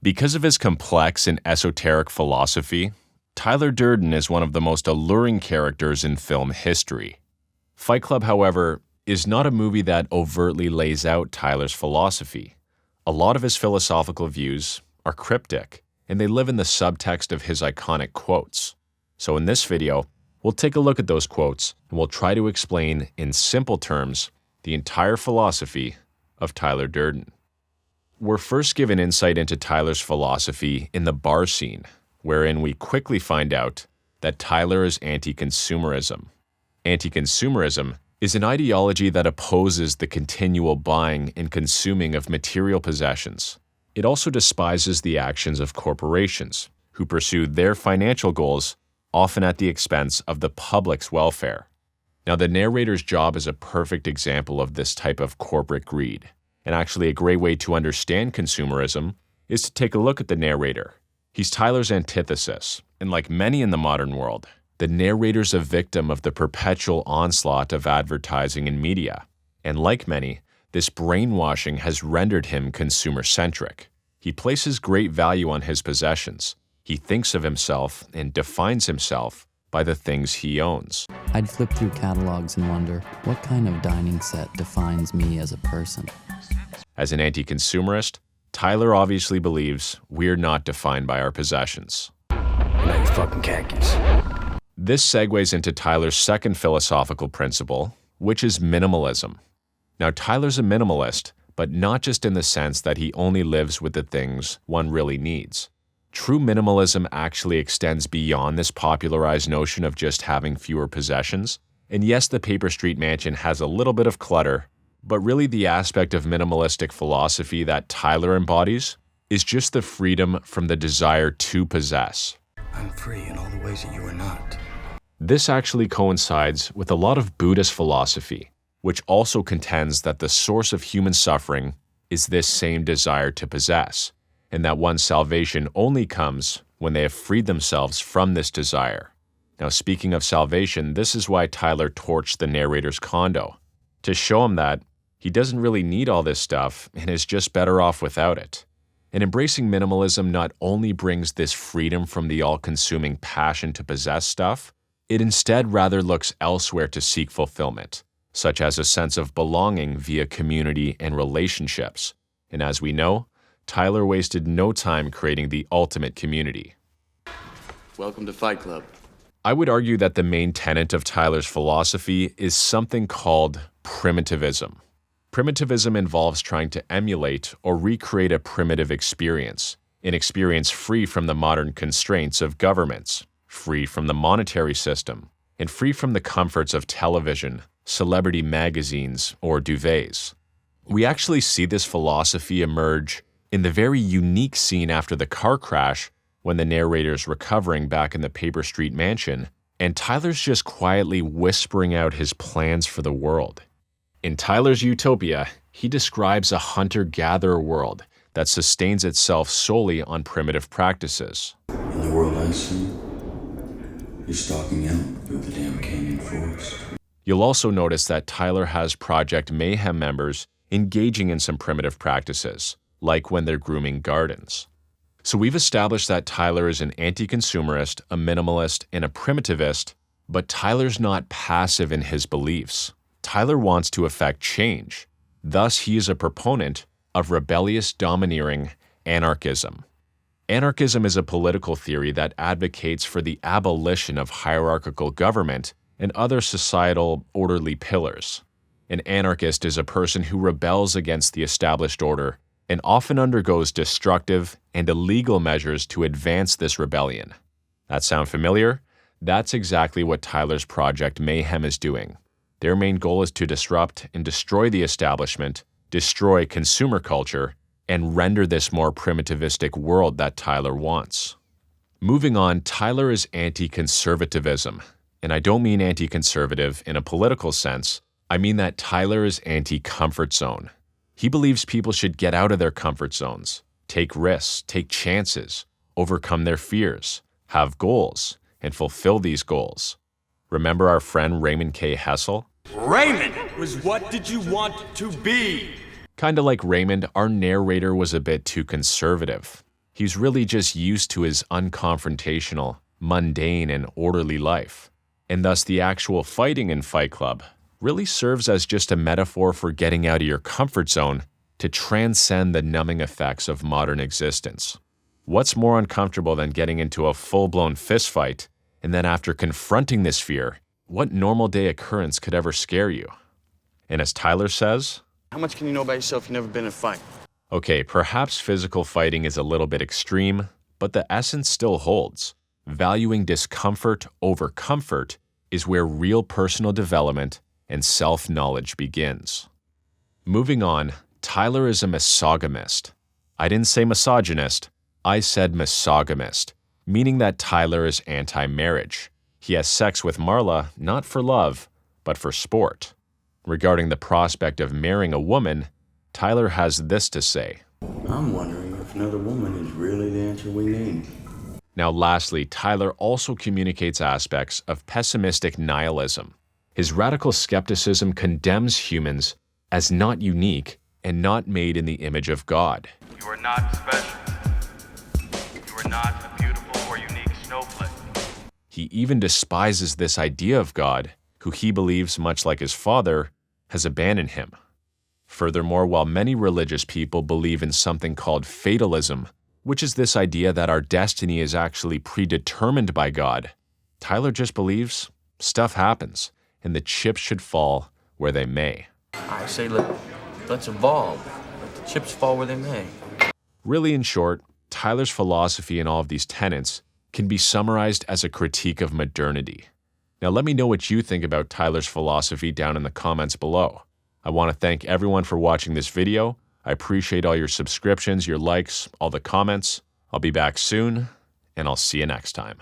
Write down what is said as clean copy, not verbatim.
Because of his complex and esoteric philosophy, Tyler Durden is one of the most alluring characters in film history. Fight Club, however, is not a movie that overtly lays out Tyler's philosophy. A lot of his philosophical views are cryptic, and they live in the subtext of his iconic quotes. So in this video, we'll take a look at those quotes, and we'll try to explain in simple terms the entire philosophy of Tyler Durden. We're first given insight into Tyler's philosophy in the bar scene, wherein we quickly find out that Tyler is anti-consumerism. Anti-consumerism is an ideology that opposes the continual buying and consuming of material possessions. It also despises the actions of corporations, who pursue their financial goals often at the expense of the public's welfare. Now, the narrator's job is a perfect example of this type of corporate greed. And actually, a great way to understand consumerism is to take a look at the narrator. He's Tyler's antithesis, and like many in the modern world, the narrator's a victim of the perpetual onslaught of advertising and media. And like many, this brainwashing has rendered him consumer-centric. He places great value on his possessions. He thinks of himself and defines himself by the things he owns. I'd flip through catalogs and wonder, what kind of dining set defines me as a person? As an anti-consumerist, Tyler obviously believes we're not defined by our possessions. Now you fucking khakis. This segues into Tyler's second philosophical principle, which is minimalism. Now, Tyler's a minimalist, but not just in the sense that he only lives with the things one really needs. True minimalism actually extends beyond this popularized notion of just having fewer possessions. And yes, the Paper Street Mansion has a little bit of clutter, but really the aspect of minimalistic philosophy that Tyler embodies is just the freedom from the desire to possess. I'm free in all the ways that you are not. This actually coincides with a lot of Buddhist philosophy, which also contends that the source of human suffering is this same desire to possess, and that one's salvation only comes when they have freed themselves from this desire. Now, speaking of salvation, this is why Tyler torched the narrator's condo, to show him that he doesn't really need all this stuff and is just better off without it. And embracing minimalism not only brings this freedom from the all-consuming passion to possess stuff, it instead rather looks elsewhere to seek fulfillment, such as a sense of belonging via community and relationships. And as we know, Tyler wasted no time creating the ultimate community. Welcome to Fight Club. I would argue that the main tenet of Tyler's philosophy is something called Primitivism. Primitivism involves trying to emulate or recreate a primitive experience, an experience free from the modern constraints of governments, free from the monetary system, and free from the comforts of television, celebrity magazines, or duvets. We actually see this philosophy emerge in the very unique scene after the car crash when the narrator's recovering back in the Paper Street Mansion, and Tyler's just quietly whispering out his plans for the world. In Tyler's utopia, he describes a hunter-gatherer world that sustains itself solely on primitive practices. In the world I see, you're stalking out through the damn canyon forest. You'll also notice that Tyler has Project Mayhem members engaging in some primitive practices, like when they're grooming gardens. So we've established that Tyler is an anti-consumerist, a minimalist, and a primitivist, but Tyler's not passive in his beliefs. Tyler wants to effect change. Thus, he is a proponent of rebellious, domineering anarchism. Anarchism is a political theory that advocates for the abolition of hierarchical government and other societal orderly pillars. An anarchist is a person who rebels against the established order and often undergoes destructive and illegal measures to advance this rebellion. That sound familiar? That's exactly what Tyler's Project Mayhem is doing. Their main goal is to disrupt and destroy the establishment, destroy consumer culture, and render this more primitivistic world that Tyler wants. Moving on, Tyler is anti-conservatism. And I don't mean anti-conservative in a political sense. I mean that Tyler is anti-comfort zone. He believes people should get out of their comfort zones, take risks, take chances, overcome their fears, have goals, and fulfill these goals. Remember our friend Raymond K. Hessel? Raymond was what did you want to be? Kinda like Raymond, our narrator was a bit too conservative. He's really just used to his unconfrontational, mundane, and orderly life. And thus the actual fighting in Fight Club really serves as just a metaphor for getting out of your comfort zone to transcend the numbing effects of modern existence. What's more uncomfortable than getting into a full-blown fistfight, and then after confronting this fear, what normal day occurrence could ever scare you? And as Tyler says, How much can you know about yourself if you've never been in a fight? okay, perhaps physical fighting is a little bit extreme, but the essence still holds. Valuing discomfort over comfort is where real personal development and self-knowledge begins. Moving on, Tyler is a misogamist. I didn't say misogynist, I said misogamist, meaning that Tyler is anti-marriage. He has sex with Marla not for love, but for sport. Regarding the prospect of marrying a woman, Tyler has this to say. I'm wondering if another woman is really the answer we need. Now lastly, Tyler also communicates aspects of pessimistic nihilism. His radical skepticism condemns humans as not unique and not made in the image of God. You are not special. You are not a beautiful or unique snowflake. He even despises this idea of God, who he believes, much like his father, has abandoned him. Furthermore, while many religious people believe in something called fatalism, which is this idea that our destiny is actually predetermined by God, Tyler just believes stuff happens and the chips should fall where they may. I say let's evolve. Let the chips fall where they may. Really, in short, Tyler's philosophy and all of these tenets can be summarized as a critique of modernity. Now let me know what you think about Tyler's philosophy down in the comments below. I want to thank everyone for watching this video. I appreciate all your subscriptions, your likes, all the comments. I'll be back soon, and I'll see you next time.